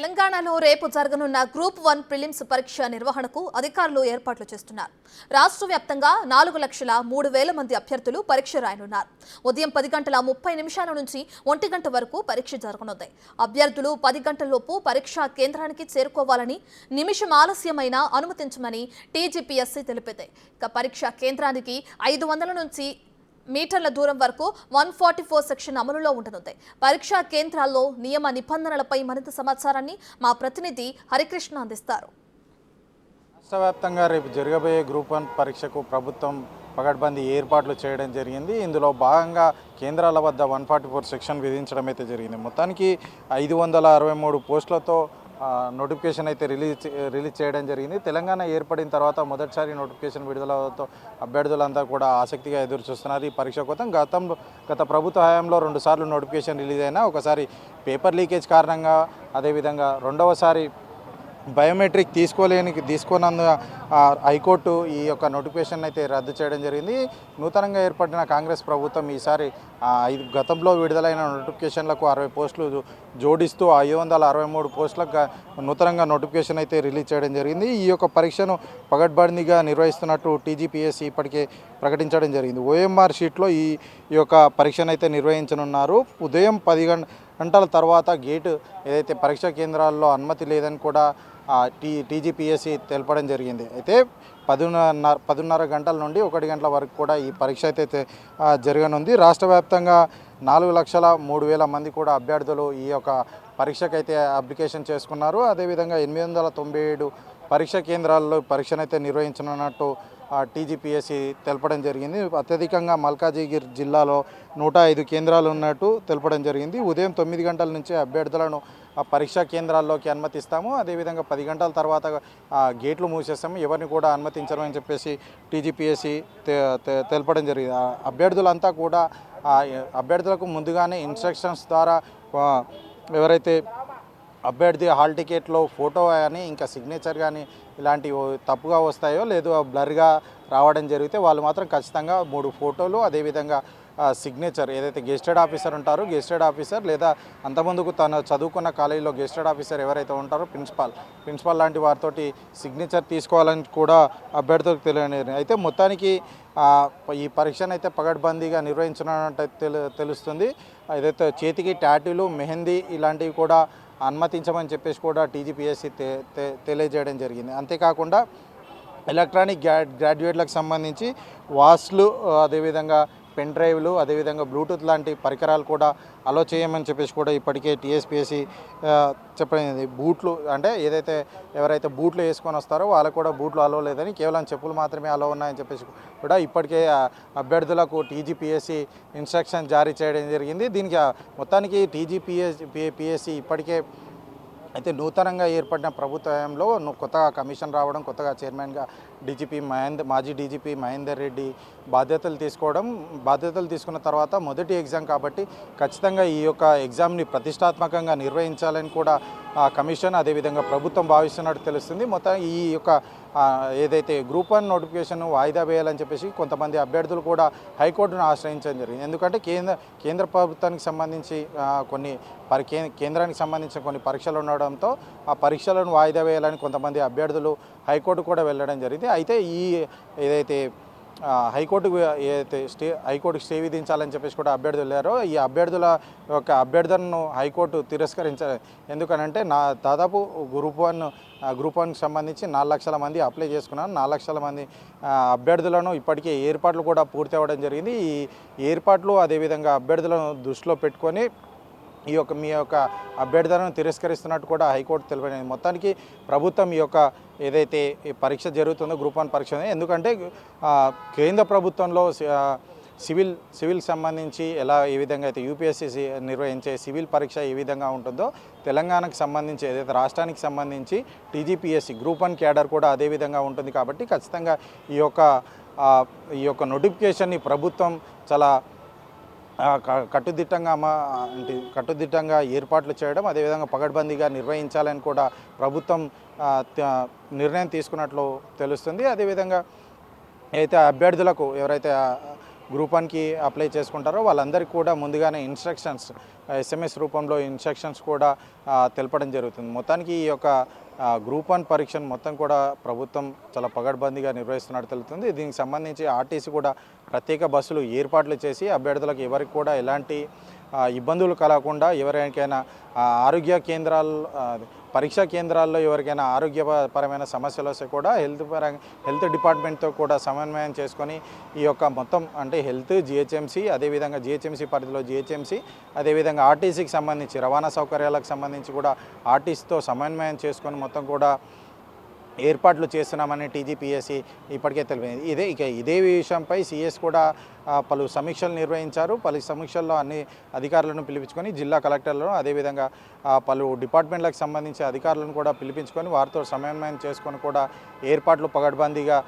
తెలంగాణలో రేపు జరగనున్న గ్రూప్ 1 ప్రిలిమ్స్ పరీక్ష నిర్వహణకు అధికారులు ఏర్పాట్లు చేస్తున్నారు. రాష్ట్ర వ్యాప్తంగా 4,03,000 మంది అభ్యర్థులు పరీక్ష రాయనున్నారు. ఉదయం 10 గంటల 30 నిమిషాల నుంచి 1 గంట వరకు పరీక్ష జరగనుంది. అభ్యర్థులు 10 గంటలలోపు పరీక్షా కేంద్రానికి చేరుకోవాలని, నిమిషం ఆలస్యమైనా అనుమతించమని టీజీపీఎస్సీ తెలిపింది. ఇక పరీక్షా కేంద్రానికి 500 నుంచి మీటర్ల దూరం వరకు 144 సెక్షన్ అమలులో ఉండనుంది. పరీక్షా కేంద్రాల్లో నియమ నిబంధనలపై మరింత సమాచారాన్ని మా ప్రతినిధి హరికృష్ణ అందిస్తారు. రాష్ట్ర వ్యాప్తంగా రేపు జరగబోయే గ్రూప్ 1 పరీక్షకు ప్రభుత్వం పగడ్బందీ ఏర్పాట్లు చేయడం జరిగింది. ఇందులో భాగంగా కేంద్రాల వద్ద 144 సెక్షన్ విధించడం అయితే జరిగింది. మొత్తానికి 563 పోస్టులతో నోటిఫికేషన్ అయితే రిలీజ్ చేయడం జరిగింది. తెలంగాణ ఏర్పడిన తర్వాత మొదటిసారి నోటిఫికేషన్ విడుదలతో అభ్యర్థులంతా కూడా ఆసక్తిగా ఎదురు చూస్తున్నారు ఈ పరీక్ష కోసం. గత ప్రభుత్వ హయాంలో 2 సార్లు నోటిఫికేషన్ రిలీజ్ అయినా, ఒకసారి పేపర్ లీకేజ్ కారణంగా, అదేవిధంగా రెండవసారి బయోమెట్రిక్ తీసుకోనందు హైకోర్టు ఈ యొక్క నోటిఫికేషన్ అయితే రద్దు చేయడం జరిగింది. నూతనంగా ఏర్పడిన కాంగ్రెస్ ప్రభుత్వం ఈసారి గతంలో విడుదలైన నోటిఫికేషన్లకు 60 పోస్టులు జోడిస్తూ 563 పోస్టులకు నూతనంగా నోటిఫికేషన్ అయితే రిలీజ్ చేయడం జరిగింది. ఈ యొక్క పరీక్షను పగడ్బందీగా నిర్వహిస్తున్నట్టు టీజీపీఎస్సీ ఇప్పటికే ప్రకటించడం జరిగింది. ఓఎంఆర్ షీట్లో ఈ యొక్క పరీక్షను అయితే నిర్వహించనున్నారు. ఉదయం 10 గంటల తర్వాత గేటు ఏదైతే పరీక్షా కేంద్రాల్లో అనుమతి లేదని కూడా టీజీపీఎస్సీ తెలపడం జరిగింది. అయితే 10:30 గంటల నుండి 1 గంటల వరకు కూడా ఈ పరీక్ష అయితే జరగనుంది. రాష్ట్ర వ్యాప్తంగా 4,03,000 మంది కూడా అభ్యర్థులు ఈ యొక్క పరీక్షకైతే అప్లికేషన్ చేసుకున్నారు. అదేవిధంగా 897 పరీక్షా కేంద్రాల్లో పరీక్షనైతే నిర్వహించనున్నట్టు టీజీపీఎస్సీ తెలపడం జరిగింది. అత్యధికంగా మల్కాజిగిరి జిల్లాలో 105 కేంద్రాలు ఉన్నట్టు తెలపడం జరిగింది. ఉదయం 9 గంటల నుంచి అభ్యర్థులను పరీక్షా కేంద్రాల్లోకి అనుమతిస్తాము. అదేవిధంగా 10 గంటల తర్వాత గేట్లు మూసేస్తాము, ఎవరిని కూడా అనుమతించమని చెప్పేసి టీజీపీఎస్సీ తెలపడం జరిగింది. అభ్యర్థులంతా కూడా అభ్యర్థులకు ముందుగానే ఇన్స్ట్రక్షన్స్ ద్వారా ఎవరైతే అభ్యర్థి హాల్ టికెట్లో ఫోటో కానీ ఇంకా సిగ్నేచర్ కానీ ఇలాంటివి తప్పుగా వస్తాయో లేదు బ్లర్గా రావడం జరిగితే వాళ్ళు మాత్రం ఖచ్చితంగా 3 ఫోటోలు, అదేవిధంగా సిగ్నేచర్ ఏదైతే గెస్టెడ్ ఆఫీసర్ ఉంటారో గెస్టెడ్ ఆఫీసర్, లేదా అంతకుముందుకు తను చదువుకున్న కాలేజీలో గెస్టెడ్ ఆఫీసర్ ఎవరైతే ఉంటారో ప్రిన్సిపాల్ లాంటి వారితోటి సిగ్నేచర్ తీసుకోవాలని కూడా అభ్యర్థులకు తెలియని. అయితే మొత్తానికి ఈ పరీక్షను అయితే పగడ్బందీగా నిర్వహించనున్నట్టు తెలుస్తుంది. ఏదైతే చేతికి టాటూలు, మెహందీ ఇలాంటివి కూడా అనుమతించమని చెప్పేసి కూడా టీజీపీఎస్సీ తెలియజేయడం జరిగింది. అంతేకాకుండా ఎలక్ట్రానిక్ గ్రాడ్యుయేట్లకు సంబంధించి వాచ్లు, అదేవిధంగా పెన్ డ్రైవ్లు, అదేవిధంగా బ్లూటూత్ లాంటి పరికరాలు కూడా అలో చేయమని చెప్పేసి కూడా ఇప్పటికే టీఎస్పీఎస్సీ చెప్పడం. బూట్లు అంటే ఏదైతే ఎవరైతే బూట్లు వేసుకొని వస్తారో వాళ్ళకు కూడా బూట్లు అలో లేదని, కేవలం చెప్పులు మాత్రమే అలో ఉన్నాయని చెప్పేసి కూడా ఇప్పటికే అభ్యర్థులకు టీజీపీఎస్సీ ఇన్స్ట్రక్షన్ జారీ చేయడం జరిగింది. దీనికి మొత్తానికి టీజీపీఎస్సీ ఇప్పటికే అయితే నూతనంగా ఏర్పడిన ప్రభుత్వంలో కొత్తగా కమిషన్ రావడం, కొత్తగా చైర్మన్గా మాజీ డీజీపీ మహేందర్ రెడ్డి బాధ్యతలు తీసుకున్న తర్వాత మొదటి ఎగ్జామ్ కాబట్టి ఖచ్చితంగా ఈ యొక్క ఎగ్జామ్ని ప్రతిష్టాత్మకంగా నిర్వహించాలని కూడా కమిషన్ అదేవిధంగా ప్రభుత్వం భావిస్తున్నట్టు తెలుస్తుంది. మొత్తం ఈ యొక్క ఏదైతే గ్రూప్ 1 నోటిఫికేషన్ వాయిదా వేయాలని చెప్పేసి కొంతమంది అభ్యర్థులు కూడా హైకోర్టును ఆశ్రయించడం జరిగింది. ఎందుకంటే కేంద్ర ప్రభుత్వానికి సంబంధించి కేంద్రానికి సంబంధించిన కొన్ని పరీక్షలు ఉండడంతో ఆ పరీక్షలను వాయిదా వేయాలని కొంతమంది అభ్యర్థులు హైకోర్టు కూడా వెళ్ళడం జరిగింది. అయితే ఏదైతే హైకోర్టుకు స్టే విధించాలని చెప్పేసి కూడా అభ్యర్థులు వెళ్ళారో ఈ అభ్యర్థుల యొక్క అభ్యర్థనను హైకోర్టు తిరస్కరించారు. ఎందుకనంటే దాదాపు గ్రూప్ 1కి సంబంధించి 4 లక్షల మంది అప్లై చేసుకున్నారు. 4 లక్షల మంది అభ్యర్థులను ఇప్పటికే ఏర్పాట్లు కూడా పూర్తి అవ్వడం జరిగింది. ఈ ఏర్పాట్లు అదేవిధంగా అభ్యర్థులను దృష్టిలో పెట్టుకొని మీ యొక్క అభ్యర్థనను తిరస్కరిస్తున్నట్టు కూడా హైకోర్టు తెలిపింది. మొత్తానికి ప్రభుత్వం ఈ యొక్క ఏదైతే పరీక్ష జరుగుతుందో గ్రూప్ 1 పరీక్ష, ఎందుకంటే కేంద్ర ప్రభుత్వంలో సివిల్ సంబంధించి ఏ విధంగా అయితే యూపీఎస్సీ నిర్వహించే సివిల్ పరీక్ష ఏ విధంగా ఉంటుందో తెలంగాణకు సంబంధించి ఏదైతే రాష్ట్రానికి సంబంధించి టీజీపీఎస్సీ గ్రూప్ 1 క్యాడర్ కూడా అదే విధంగా ఉంటుంది. కాబట్టి ఖచ్చితంగా ఈ యొక్క నోటిఫికేషన్ని ప్రభుత్వం చాలా కట్టుదిట్టంగా ఏర్పాట్లు చేయడం, అదేవిధంగా పగడ్బందీగా నిర్వహించాలని కూడా ప్రభుత్వం నిర్ణయం తీసుకున్నట్లు తెలుస్తుంది. అదేవిధంగా అయితే అభ్యర్థులకు ఎవరైతే గ్రూప్ 1కి అప్లై చేసుకుంటారో వాళ్ళందరికీ కూడా ముందుగానే ఇన్స్ట్రక్షన్స్ SMS రూపంలో ఇన్స్ట్రక్షన్స్ కూడా తెలపడం జరుగుతుంది. మొత్తానికి ఈ యొక్క గ్రూప్ 1 పరీక్షను మొత్తం కూడా ప్రభుత్వం చాలా పగడ్బందీగా నిర్వహిస్తున్నట్టు తెలుస్తుంది. దీనికి సంబంధించి ఆర్టీసీ కూడా ప్రత్యేక బస్సులు ఏర్పాట్లు చేసి అభ్యర్థులకు ఎవరికి కూడా ఎలాంటి ఇబ్బందులు కలగకుండా ఎవరికైనా ఆరోగ్య కేంద్రాలు పరీక్షా కేంద్రాల్లో ఎవరికైనా ఆరోగ్యపరమైన సమస్యలు వస్తే కూడా హెల్త్ డిపార్ట్మెంట్తో కూడా సమన్వయం చేసుకొని ఈ యొక్క మొత్తం అంటే హెల్త్ GHMC అదేవిధంగా GHMC పరిధిలో GHMC అదేవిధంగా ఆర్టీసీకి సంబంధించి రవాణా సౌకర్యాలకు సంబంధించి కూడా ఆర్టీసీతో సమన్వయం చేసుకొని మొత్తం కూడా ఏర్పాట్లు చేస్తున్నామని TGPSC ఇప్పటికే తెలిపింది. ఇదే విషయంపై CS కూడా పలు సమీక్షలు నిర్వహించారు. పలు సమీక్షల్లో అన్ని అధికారులను పిలిపించుకొని జిల్లా కలెక్టర్లను అదేవిధంగా పలు డిపార్ట్మెంట్లకు సంబంధించి అధికారులను కూడా పిలిపించుకొని వారితో సమన్వయం చేసుకొని కూడా ఏర్పాట్లు పగడ్బందీగా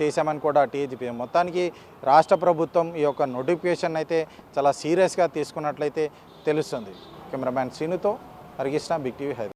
చేశామని కూడా TGP మొత్తానికి రాష్ట్ర ప్రభుత్వం ఈ యొక్క నోటిఫికేషన్ అయితే చాలా సీరియస్గా తీసుకున్నట్లయితే తెలుస్తుంది. కెమెరామ్యాన్ శ్రీనుతో హరికృష్ణ, బిగ్ టీవీ హైదరాబాద్.